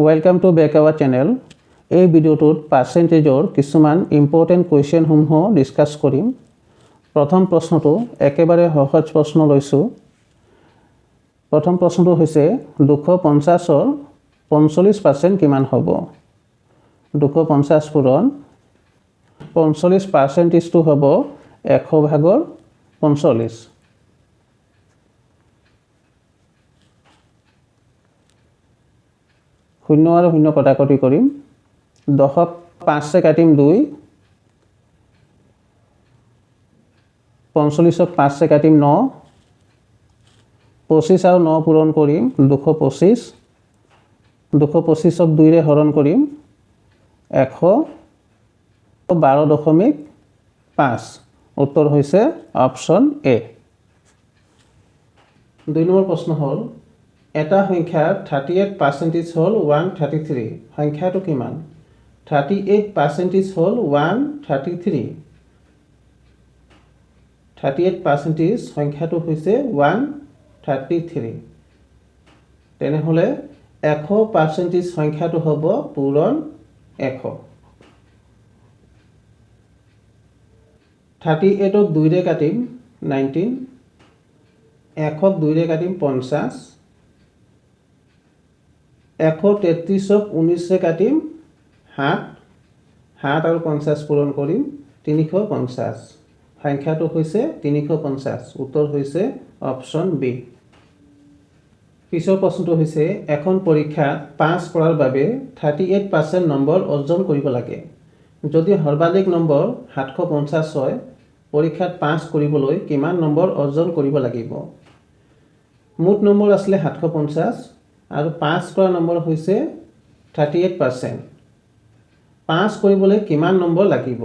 Welcome to back our channel. এই ভিডিওটোত পাৰ্সেন্টেজৰ কিছুমান important question সমূহ ডিসকাস কৰিম। প্ৰথম প্ৰশ্নটো একেবাৰে সহজ প্ৰশ্ন লৈছো। প্ৰথম প্ৰশ্নটো হৈছে 250ৰ 45% কিমান হ'ব? 250 পূৰণ 45% টো হ'ব 100 ভাগৰ 45। শূন্য আৰু শূন্য কটাকটি কৰিম। 10ক 5 কাটিম 2, 45ক 5 কাটিম 9, 25 আৰু 9 পূৰণ কৰিম 225, 225ক 2 ৰে হৰণ কৰিম 112.5। উত্তৰ হৈছে অপশ্যন এ। 2 নম্বৰ প্ৰশ্ন হ'ল এটা সংখ্যাৰ 38% হ'ল 133। সংখ্যাটো কিমান? 38% হ'ল 133। 38% সংখ্যাটো হৈছে 133। তেনেহ'লে 100% সংখ্যাটো হ'ব পূৰণ 100। 38ক 2 ৰে কাটিম 19, 100ক 2 ৰে কাটিম 50, 133ক 19 ৰে কাটিম 7, 7 আৰু 50 পূৰণ কৰিম 350। সংখ্যাটো হৈছে 350। উত্তৰ হৈছে অপশ্যন বি। পিছৰ প্ৰশ্নটো হৈছে এখন পৰীক্ষাত পাছ কৰাৰ বাবে 38% নম্বৰ অৰ্জন কৰিব লাগে। যদি সৰ্বাধিক নম্বৰ 750 হয়, পৰীক্ষাত পাছ কৰিবলৈ কিমান নম্বৰ অৰ্জন কৰিব লাগিব? মুঠ নম্বৰ আছিলে 750 আৰু পাছ কৰা নম্বৰ হৈছে 38%। পাছ কৰিবলৈ কিমান নম্বৰ লাগিব?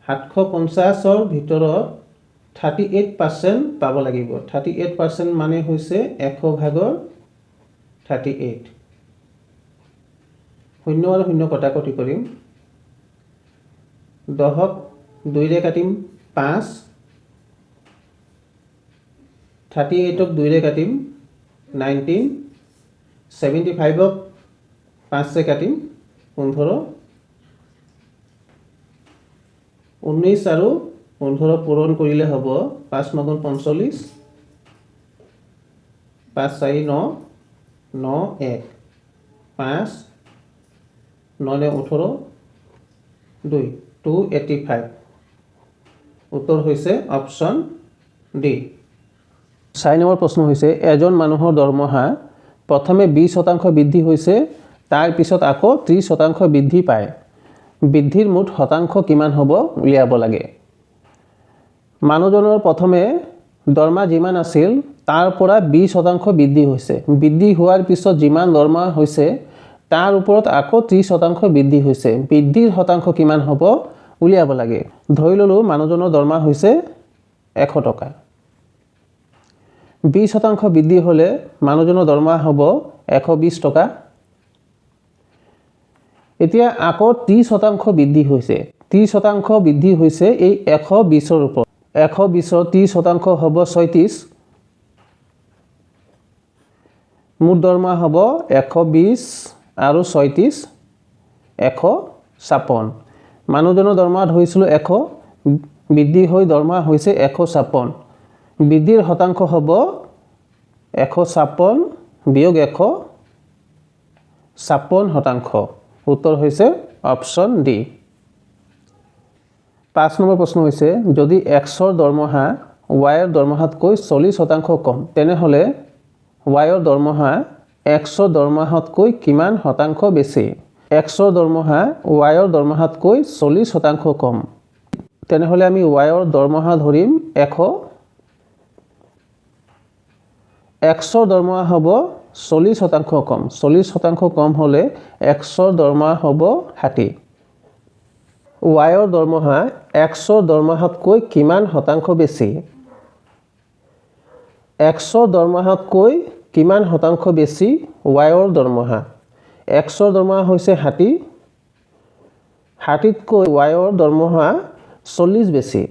750ৰ ভিতৰত 38% পাব লাগিব। 38% মানে হৈছে 100 ভাগৰ 38। শূন্য আৰু শূন্য কটাকটি কৰিম। 10ক 2 ৰে কাটিম 5, 38ক 2 ৰে কাটিম 19, 75ক 5 ৰে কাটিম 15, 19 আৰু 15 পূৰণ কৰিলে হ'ব 5 9 45, 5 4 9, 9 1, 5 9 18, 2 285। উত্তৰ হৈছে অপশ্যন ডি। 4 নম্বৰ প্ৰশ্ন হৈছে এজন মানুহৰ দৰমহা প্ৰথমে 20% বৃদ্ধি হৈছে, তাৰ পিছত আকৌ 30% বৃদ্ধি পায়। বৃদ্ধিৰ মুঠ শতাংশ কিমান হ'ব উলিয়াব লাগে। মানুহজনৰ প্ৰথমে দৰমহা যিমান আছিল তাৰ পৰা 20% বৃদ্ধি হৈছে। বৃদ্ধি হোৱাৰ পিছত যিমান দৰমহা হৈছে তাৰ ওপৰত আকৌ 30% বৃদ্ধি হৈছে। বৃদ্ধিৰ শতাংশ কিমান হ'ব উলিয়াব লাগে। ধৰি ললোঁ মানুহজনৰ দৰমহা হৈছে 100 টকা। 20% বৃদ্ধি হ'লে মানুহজনৰ দৰমহা হ'ব 120 টকা। এতিয়া আকৌ 30% বৃদ্ধি হৈছে। 30% বৃদ্ধি হৈছে এই 120ৰ ওপৰত। 120ৰ 30% হ'ব 36। মুঠ দৰমহা হ'ব 120 আৰু 36 156। মানুহজনৰ দৰমহা ধৰিছিলোঁ 100, বৃদ্ধি হৈ দৰমহা হৈছে 156। বৃদ্ধিৰ শতাংশ হ'ব 156 বিয়োগ 156%। উত্তৰ হৈছে অপশ্যন ডি। 5 নম্বৰ প্ৰশ্ন হৈছে যদি Xৰ দৰমহা Yৰ দৰমহাতকৈ 40% কম, তেনেহ'লে Yৰ দৰমহা Xৰ দৰমহাতকৈ কিমান শতাংশ বেছি? Xৰ দৰমহা Yৰ দৰমহাতকৈ 40% কম। তেনেহ'লে আমি Yৰ দৰমহা ধৰিম 100। Xৰ দৰমহা হ'ব 40% কম। 40% কম হ'লে Xৰ দৰমহা হ'ব 60। Yৰ দৰমহা Xৰ দৰমহাতকৈ কিমান শতাংশ বেছি? Xৰ দৰমহাতকৈ কিমান শতাংশ বেছি Yৰ দৰমহা? Xৰ দৰমহা হৈছে 60, 60তকৈ Yৰ দৰমহা 40 বেছি।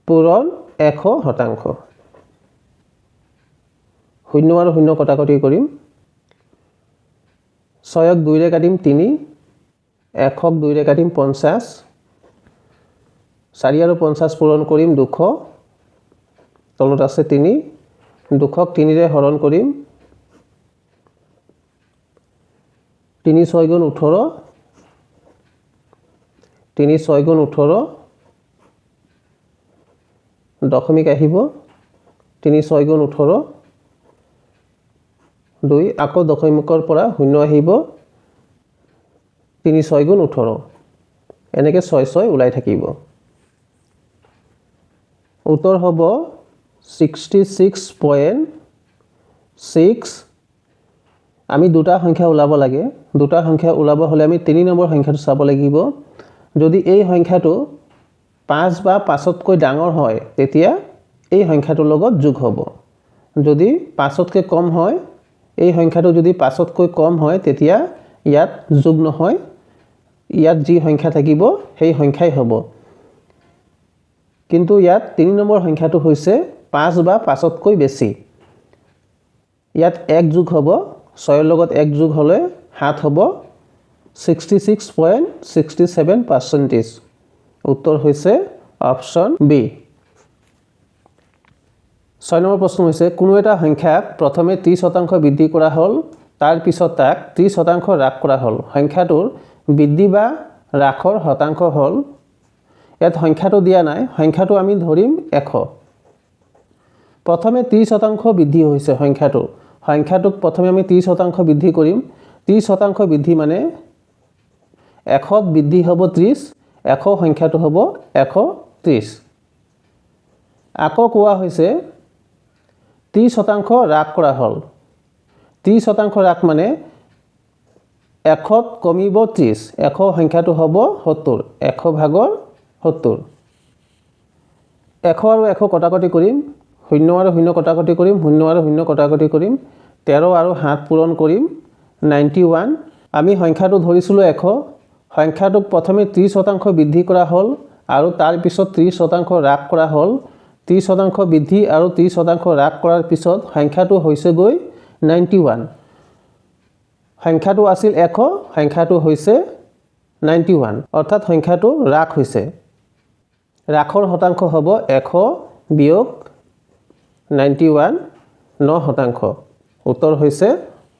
পূৰণ 100%। শূন্য আৰু শূন্য কটাকটি কৰিম 6ক 2ৰে কাটিম 3 1ক 2ৰে কাটিম 50 4 আৰু 50 পূৰণ কৰিম 200 তলত আছে 3 200ক 3ৰে হৰণ কৰিম 3 6 গুণ 18 3 6 গুণ 18 দশমিক আহিব 3 6 গুণ 18 2 আকৌ দশমিকৰ পৰা শূন্য আহিব 3 6 গুণ 18 এনেকৈ 6 6 ওলাই থাকিব উত্তৰ হ'ব 66.6 আমি দুটা সংখ্যা ওলাব লাগে দুটা সংখ্যা ওলাব হলে আমি 3 নম্বৰ সংখ্যাটো চাব লাগিব যদি এই সংখ্যাটো 5 বা 5তকৈ ডাঙৰ হয় তেতিয়া এই সংখ্যাটোৰ লগত যোগ হ'ব যদি 5তকৈ কম হয় এই সংখ্যাটো যদি 5তকৈ কম হয় তেতিয়া ইয়াত যোগ নহয় ইয়াত যি সংখ্যা থাকিব সেই সংখ্যাই হ'ব কিন্তু ইয়াত 3 নম্বৰ সংখ্যাটো হৈছে 5 বা 5তকৈ বেছি ইয়াত 1 যোগ হ'ব 6 ৰ লগত 1 যোগ হলে 7 হ'ব 66.67% উত্তৰ হৈছে অপচন বি 6 নম্বৰ প্ৰশ্ন হৈছে কোনো এটা সংখ্যাক প্ৰথমে 30% বৃদ্ধি কৰা হ'ল তাৰ পিছত তাক 30% হ্ৰাস কৰা হ'ল সংখ্যাটোৰ বৃদ্ধি বা হ্ৰাসৰ শতাংশ হ'ল ইয়াত সংখ্যাটো দিয়া নাই সংখ্যাটো আমি ধৰিম 100 প্ৰথমে 30% বৃদ্ধি হৈছে সংখ্যাটোক প্ৰথমে আমি 30% বৃদ্ধি কৰিম 30% বৃদ্ধি মানে 100ত বৃদ্ধি হ'ব 30 100 সংখ্যাটো হ'ব 130 আকৌ কোৱা হৈছে 30% হ্ৰাস কৰা হ'ল 30% হ্ৰাস মানে 100ত কমিব 30 100 সংখ্যাটো হ'ব 70 100 ভাগৰ 70 100 আৰু 100 কটাকটি কৰিম 0 আৰু 0 কটাকটি কৰিম 0 আৰু 0 কটাকটি কৰিম 13 আৰু 7 পূৰণ কৰিম 91 আমি সংখ্যাটো ধৰিছিলো 100 সংখ্যাটোক প্ৰথমে 30% বৃদ্ধি কৰা হ'ল আৰু তাৰ পিছত 30% হ্ৰাস কৰা হ'ল 30% বৃদ্ধি আৰু 30% হ্ৰাস কৰাৰ পিছত সংখ্যাটো হৈছে গৈ 91 সংখ্যাটো আছিল 100 সংখ্যাটো হৈছে 91 অৰ্থাৎ সংখ্যাটো হ্ৰাস হৈছে হ্ৰাসৰ শতাংশ হ'ব 100 বিয়োগ 91 9% উত্তৰ হৈছে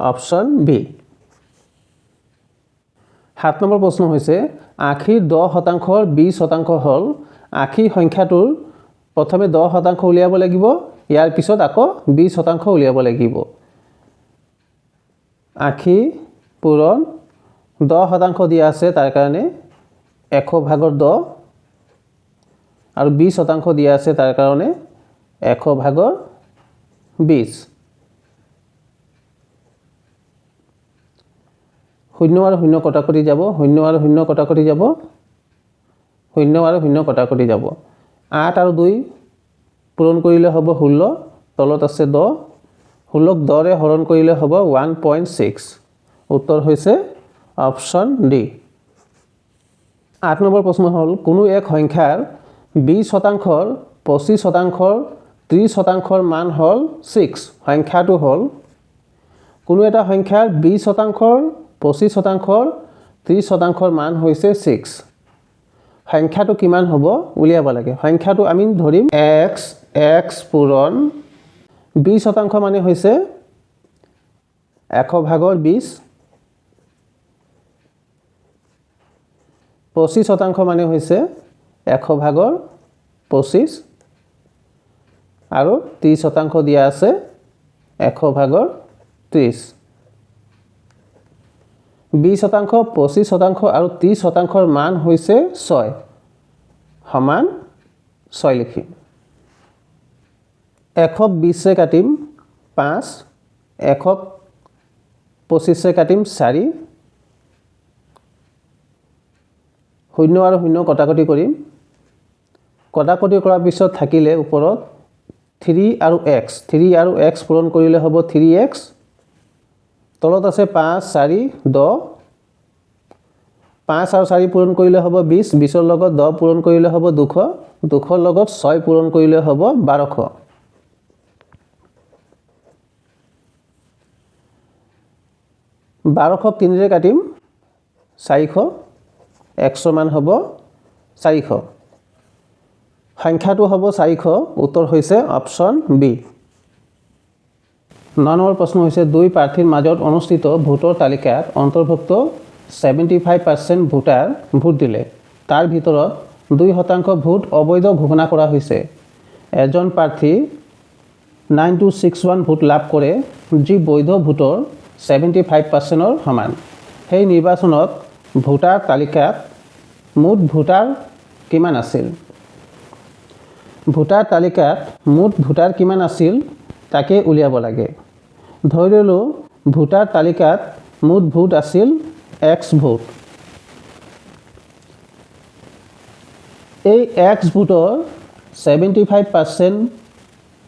অপচন বি 7 নম্বৰ প্ৰশ্ন হৈছে আশীৰ 10%ৰ 20% হ'ল আশী সংখ্যাটোৰ প্ৰথমে 10% উলিয়াব লাগিব ইয়াৰ পিছত আকৌ 20% উলিয়াব লাগিব আশী পূৰণ 10% দিয়া আছে তাৰ কাৰণে 100 ভাগৰ 10 আৰু 20% দিয়া আছে তাৰ কাৰণে 100 ভাগৰ 20 শূন্য আৰু শূন্য কটাকটি যাব 0 আৰু 0 কটাকটি যাব 0 আৰু 0 কটাকটি যাব 8 আৰু 2 পূৰণ কৰিলে হ'ব 16 তলত আছে 10 16ক 10ৰে হৰণ কৰিলে হ'ব 1.6 উত্তৰ হৈছে অপচন ডি 8 নম্বৰ প্ৰশ্ন হ'ল কোনো এক সংখ্যাৰ 20%ৰ 25%ৰ 30%ৰ মান হ'ল 6 সংখ্যাটো হ'ল কোনো এটা সংখ্যাৰ 20%ৰ 25%ৰ 30%ৰ মান হৈছে 6 সংখ্যাটো কিমান হ'ব উলিয়াব লাগে সংখ্যাটো আমি ধৰিম x পূৰণ 20% মানে হৈছে 100 ভাগৰ 20 25% মানে হৈছে 100 ভাগৰ 25 আৰু 30% দিয়া আছে 100 ভাগৰ 30 20% 25% আৰু 30%ৰ মান হৈছে 6 সমান 6 লিখিম 100ক 20 ৰে কাটিম 5 100ক 25 ৰে কাটিম 4 শূন্য আৰু শূন্য কটাকটি কৰিম কটাকটি কৰাৰ পিছত থাকিলে ওপৰত 3 আৰু x পূৰণ কৰিলে হ'ব 3x তলত আছে 5 4 10 5 আৰু 4 পূৰণ কৰিলে হ'ব 20 20ৰ লগত 10 পূৰণ কৰিলে হ'ব 200 200ৰ লগত 6 পূৰণ কৰিলে হ'ব 1200 1200 3 কাটিম 400 100 মান হ'ব 400 সংখ্যাটো হ'ব 400 উত্তৰ হৈছে অপচন বি 9 নম্বৰ প্ৰশ্ন হৈছে দুই প্ৰাৰ্থীৰ মাজত অনুষ্ঠিত ভোটৰ তালিকাত অন্তৰ্ভুক্ত 75% ভোটাৰ ভোট দিলে তাৰ ভিতৰত 2% ভোট অবৈধ ঘোষণা কৰা হৈছে এজন প্ৰাৰ্থী 9261 ভোট লাভ কৰে যি বৈধ ভোটৰ 75%ৰ সমান সেই নিৰ্বাচনত ভোটাৰ তালিকাত মুঠ ভোটাৰ কিমান আছিল ভোটাৰ তালিকাত মুঠ ভোটাৰ কিমান আছিল তাকে উলিয়াব লাগে ধৰি ললো ভোটাৰ তালিকাত মুঠ ভোট আছিল x ভোট এই x ভোটৰ 75%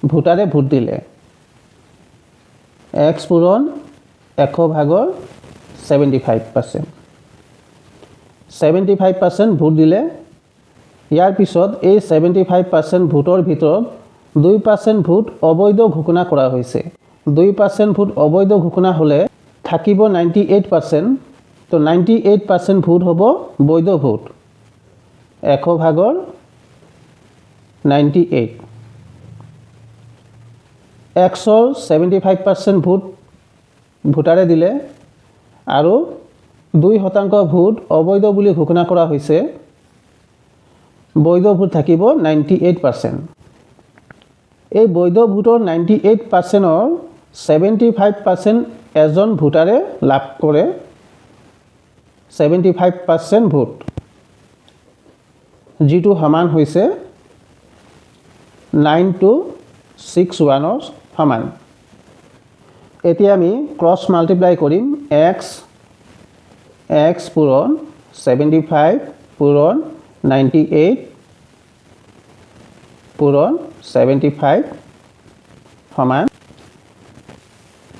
ভোটাৰে ভোট দিলে x পূৰণ 100 ভাগৰ 75% 75% ভোট দিলে ইয়াৰ পিছত এই 75% ভোটৰ ভিতৰত 2% ভোট অবৈধ ঘোষণা কৰা হৈছে 2% ভোট অবৈধ ঘোষণা হলে থাকিব 98% তো 98% ভোট হ'ব বৈধ ভোট 100 ভাগৰ 98 100 75% ভোট ভোটাৰে দিলে আৰু 2% ভোট অবৈধ বুলি ঘোষণা কৰা হৈছে বৈধ ভোট থাকিব 98% এই বৈধ ভোটৰ 98%ৰ 75% এজন ভোটাৰে লাভ কৰে 75% ভোট যিটো সমান হৈছে 9261ৰ সমান এতিয়া আমি ক্ৰছ মাল্টিপ্লাই কৰিম x পূৰণ 75 পূৰণ 98 পূৰণ 75 সমান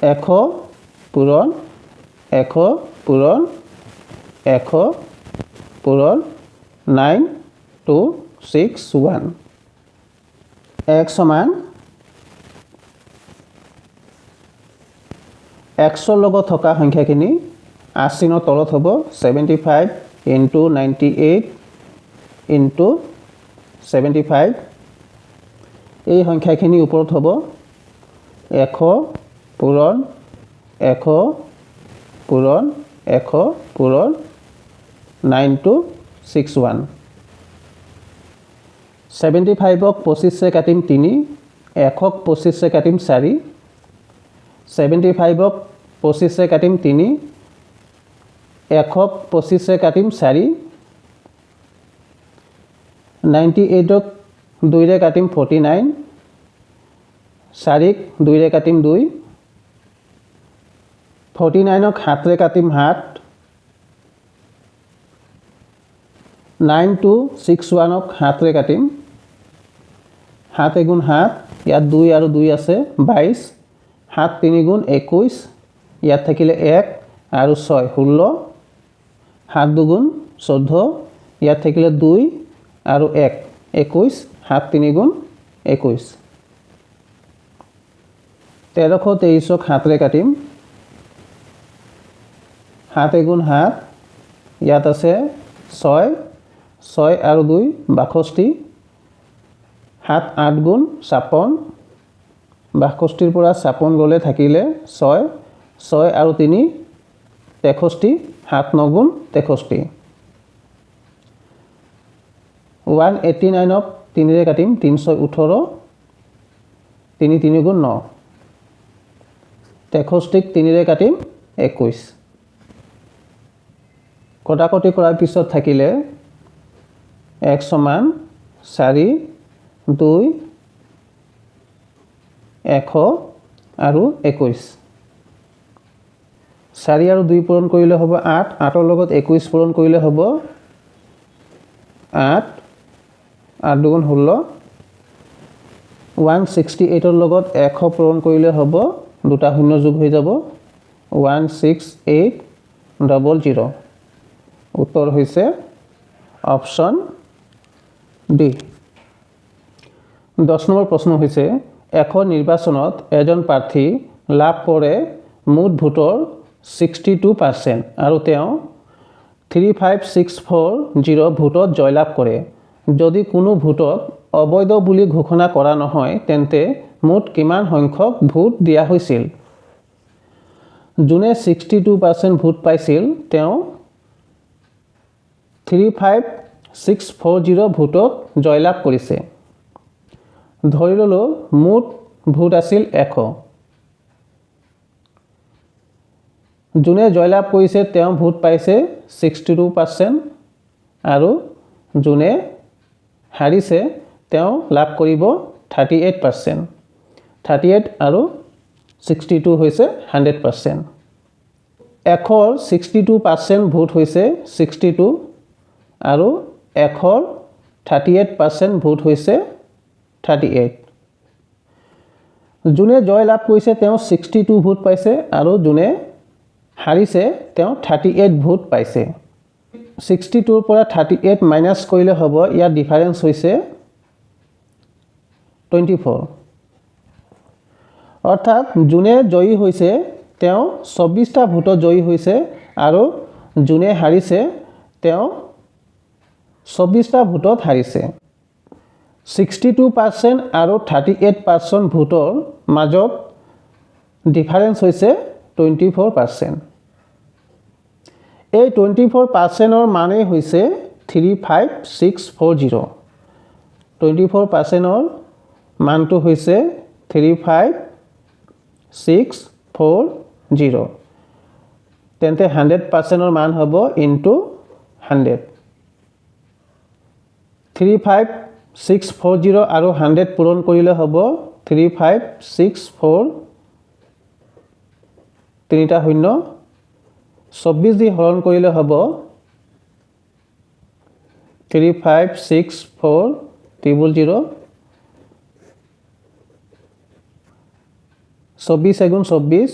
100 পূৰণ 100 পূৰণ 100 পূৰণ 9261 x সমান xৰ লগত থকা সংখ্যাখিনি 80 ৰ তলত হ'ব 75 into 98 into 75 এই সংখ্যাখিনি ওপৰত হ'ব 100 পূৰণ 100 পূৰণ 100 পূৰণ 9261 75ক 25 কাটিম 3 100ক 25 কাটিম 4 75ক 25 কাটিম 3 100ক 25 কাটিম 4 98ক 2 কাটিম 49 4ক 2 কাটিম 2 49ক 7 কাটিম 7 9261ক 7 কাটিম 7 গুণ 7 ইয়াত 2 আৰু 2 আছে 22 7 3 গুণ 21 ইয়াত থাকিলে 1 আৰু 6 16 7 2 গুণ 14 ইয়াত থাকিলে 2 আৰু 1 21 7 3 গুণ 21 1323ক 7 কাটিম 7 গুণ 7 ইয়াত আছে 6 6 আৰু 2 62 7 8 গুণ 56 62 পৰা 56 গলে থাকিলে 6 6 আৰু 3 63 7 9 গুণ 63 189ক 3 কাটিম 318 3 3 গুণ 9 63ক 3 কাটিম 21 কটাকটি কৰাৰ পিছত থাকিলে x সমান 4 2 100 আৰু 21 4 আৰু 2 পূৰণ কৰিলে হ'ব 8 8ৰ লগত 21 পূৰণ কৰিলে হ'ব 8 8 দুগুণ 16 168ৰ লগত 100 পূৰণ কৰিলে হ'ব দুটা শূন্য যোগ হৈ যাব 16800 উত্তৰ হৈছে অপচন ডি 10 নম্বৰ প্ৰশ্ন হৈছে এখন নিৰ্বাচনত এজন প্ৰাৰ্থী লাভ কৰে মুঠ ভোটৰ 62% আৰু তেওঁ 35640 ভোটত জয়লাভ কৰে। যদি কোনো ভোটক অবৈধ বুলি ঘোষণা কৰা নহয় তেন্তে মুঠ কিমান সংখ্যক ভোট দিয়া হৈছিল? যোনে 62% ভোট পাইছিল তেওঁ 35640 ভোটত জয়লাভ কৰিছে। ধৰি ললো মুঠ ভোট আছিল 100। যোনে জয়লাভ কৰিছে তেওঁ ভোট পাইছে 62% আৰু যোনে হাৰিছে তেওঁ লাভ কৰিব 38%। 38 আৰু 62 হৈছে 100%। 100ৰ 62% ভোট হৈছে 62 আৰু 100ৰ 38% ভোট হৈছে 38। যোনে জয়লাভ কৰিছে তেওঁ 62 ভোট পাইছে আৰু যোনে হাৰিছে তেওঁ 38 ভোট পাইছে। 62ৰ পৰা 38 মাইনাছ কৰিলে হ'ব, ইয়াৰ ডিফাৰেন্স হৈছে 24। অৰ্থাৎ যোনে জয়ী হৈছে তেওঁ 24টা ভোটত জয়ী হৈছে আৰু যোনে হাৰিছে তেওঁ 24টা ভোটত হাৰিছে। 62% আৰু 38% ভোটৰ মাজত ডিফাৰেন্স হৈছে 24%। এই 24%ৰ মানেই হৈছে 35640। 24%ৰ মানটো হৈছে 35640। তেন্তে 100%ৰ মান হ'ব ইনটু 100। 35640 আৰু 100 পূৰণ কৰিলে হ'ব 35640 তিনিটা শূন্য 24 দি হৰণ কৰিলে হ'ব 3564000। 24 এগুণ 24।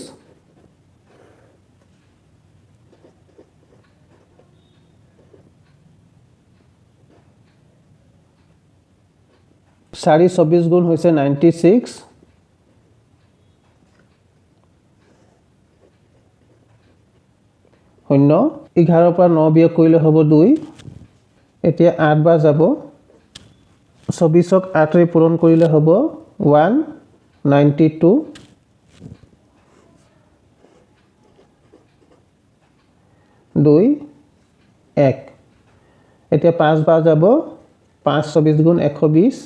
4 24 গুণ হৈছে 96। 0 11 পৰা 9 বিয়োগ কৰিলে হ'ব 2। এতিয়া 8 বাৰ যাব। 24ক 8ৰে পূৰণ কৰিলে হ'ব 192। 2 1। এতিয়া 5 বাৰ যাব। 5 24 গুণ 120।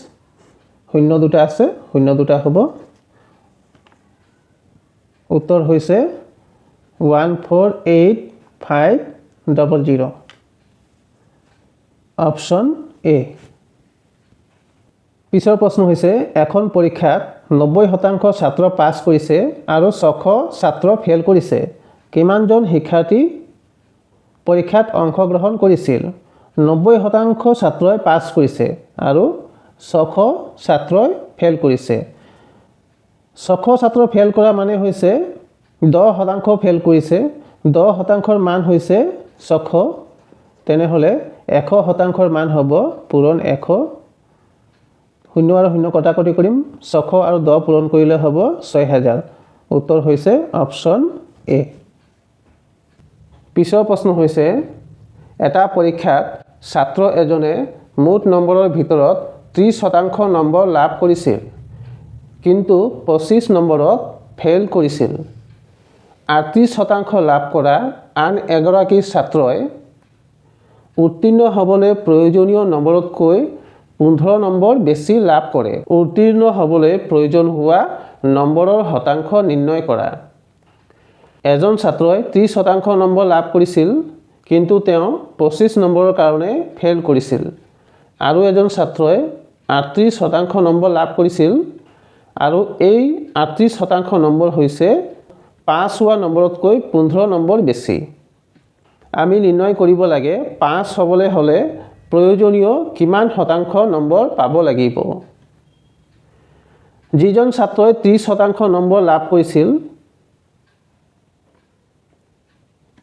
0 দুটা আছে, 0 দুটা হ'ব। উত্তৰ হৈছে 148,500। Option A. পিছৰ প্ৰশ্ন হৈছে এখন পৰীক্ষাত 90% ছাত্ৰ পাছ কৰিছে আৰু 600 ছাত্ৰ ফেল কৰিছে। কিমানজন শিক্ষাৰ্থী পৰীক্ষাত অংশগ্ৰহণ কৰিছিল? 90% ছাত্ৰই পাছ কৰিছে আৰু 600 ছাত্ৰই ফেল কৰিছে। 600 ছাত্ৰ ফেল কৰা মানে হৈছে 10% ফেল কৰিছে। 10%ৰ মান হৈছে 600। তেনেহ'লে 100%ৰ মান হ'ব পূৰণ 100। 0 আৰু 0 কটাকটি কৰিম। 600 আৰু 10 পূৰণ কৰিলে হ'ব 6000। উত্তৰ হৈছে অপশ্যন এ। পিছৰ প্ৰশ্ন হৈছে এটা পৰীক্ষাত ছাত্ৰ এজনে মুঠ নম্বৰৰ ভিতৰত 30% নম্বৰ লাভ কৰিছিল কিন্তু 25 নম্বৰত ফেইল কৰিছিল। 38% লাভ কৰা আন এগৰাকী ছাত্ৰই উত্তীৰ্ণ হ'বলৈ প্ৰয়োজনীয় নম্বৰতকৈ 15 নম্বৰ বেছি লাভ কৰে। উত্তীৰ্ণ হ'বলৈ প্ৰয়োজন হোৱা নম্বৰৰ শতাংশ নিৰ্ণয় কৰা। এজন ছাত্ৰই 30% নম্বৰ লাভ কৰিছিল কিন্তু তেওঁ 25 নম্বৰৰ কাৰণে ফেইল কৰিছিল। আৰু এজন ছাত্ৰই 38% নম্বৰ লাভ কৰিছিল আৰু এই 38% নম্বৰ হৈছে পাছ হোৱা নম্বৰতকৈ 15 নম্বৰ বেছি। আমি নিৰ্ণয় কৰিব লাগে পাছ হ'বলৈ হ'লে প্ৰয়োজনীয় কিমান শতাংশ নম্বৰ পাব লাগিব। যিজন ছাত্ৰই 30% নম্বৰ লাভ কৰিছিল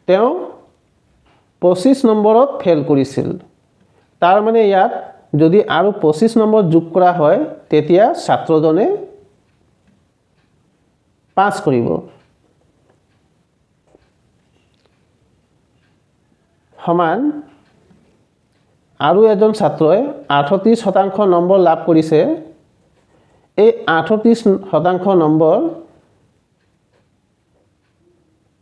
তেওঁ 25 নম্বৰত ফেইল কৰিছিল। তাৰ মানে ইয়াত যদি আৰু 25 নম্বৰ যোগ কৰা হয় তেতিয়া ছাত্ৰজনে পাছ কৰিব। সমান আৰু এজন ছাত্ৰই 38% নম্বৰ লাভ কৰিছে। এই 38% নম্বৰ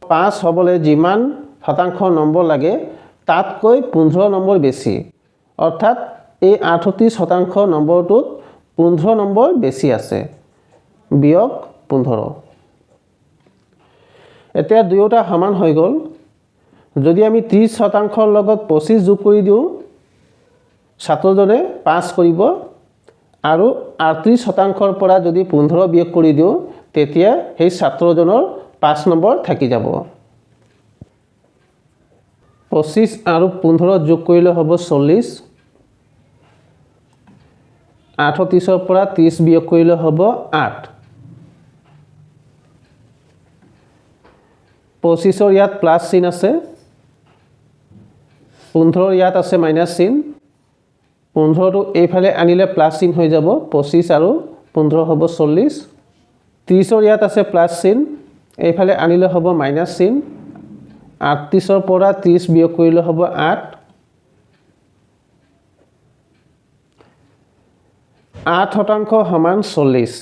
5 হ'বলৈ যিমান শতাংশ নম্বৰ লাগে তাতকৈ 15 নম্বৰ বেছি। অৰ্থাৎ এই 38% নম্বৰটোত 15 নম্বৰ বেছি আছে। বিয়োগ 15। এতিয়া দুয়োটা সমান হৈ গ'ল। যদি আমি 30% লগত 25 যোগ কৰি দিওঁ, ছাত্ৰজনে পাছ কৰিব। আৰু 38%ৰ পৰা যদি 15 বিয়োগ কৰি দিওঁ, তেতিয়া সেই ছাত্ৰজনৰ 5 নম্বৰ থাকি যাব। 25 আৰু 15 যোগ কৰিলে হ'ব 40। 38ৰ পৰা 30 বিয়োগ কৰিলে হ'ব 8। 25ৰ ইয়াত প্লাছ চিন আছে, 15ৰ ইয়াত আছে মাইনাছ চিন। 15টো এইফালে আনিলে প্লাছ চিন হৈ যাব। 25 আৰু 15 হ'ব 40। 30ৰ ইয়াত আছে প্লাছ চিন, এইফালে আনিলে হ'ব মাইনাছ চিন। 38ৰ পৰা 30 বিয়োগ কৰিলে হ'ব 8। 8% সমান 40।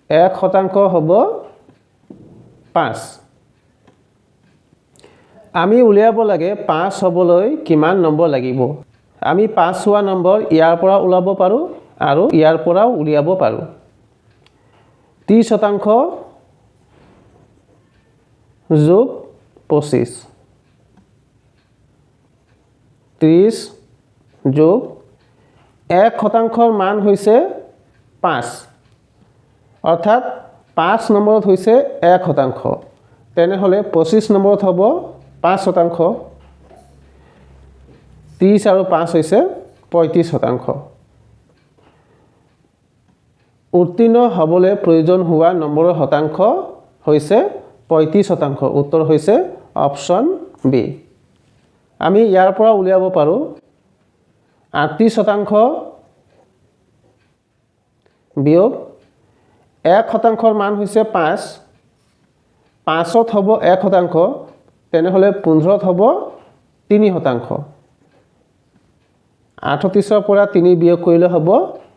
1% হ'ব 5। আমি উলিয়াব লাগে 5 হ'বলৈ কিমান নম্বৰ লাগিব। আমি 5 হোৱা নম্বৰ ইয়াৰ পৰা ওলাব পাৰোঁ আৰু ইয়াৰ পৰাও উলিয়াব পাৰোঁ। 30% যোগ 25। 30 যোগ 1%ৰ মান হৈছে 5। অৰ্থাৎ 5 নম্বৰত হৈছে 1%। তেনেহ'লে 25 নম্বৰত হ'ব 5%। 30 আৰু 5 হৈছে 35%। উত্তীৰ্ণ হ'বলৈ প্ৰয়োজন হোৱা নম্বৰৰ শতাংশ হৈছে 35%। উত্তৰ হৈছে অপশ্যন বি। আমি ইয়াৰ পৰা উলিয়াব পাৰোঁ 38% বিয়োগ 1%ৰ মান হৈছে 5। 5ত হ'ব 1%, তেনেহ'লে 15ত হ'ব 3%। 38ৰ পৰা 3 বিয়োগ কৰিলে হ'ব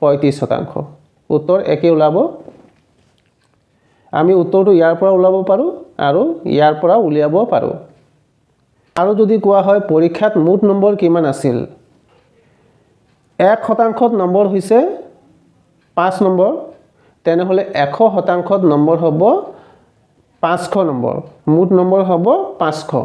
35%। উত্তৰ একে ওলাব। আমি উত্তৰটো ইয়াৰ পৰা ওলাব পাৰোঁ আৰু ইয়াৰ পৰা উলিয়াব পাৰোঁ। আৰু যদি কোৱা হয় পৰীক্ষাত মুঠ নম্বৰ কিমান আছিল, 1%ত নম্বৰ হৈছে 5 নম্বৰ, তেনেহ'লে 100%ত নম্বৰ হ'ব 500 নম্বৰ। মুঠ নম্বৰ হ'ব 500।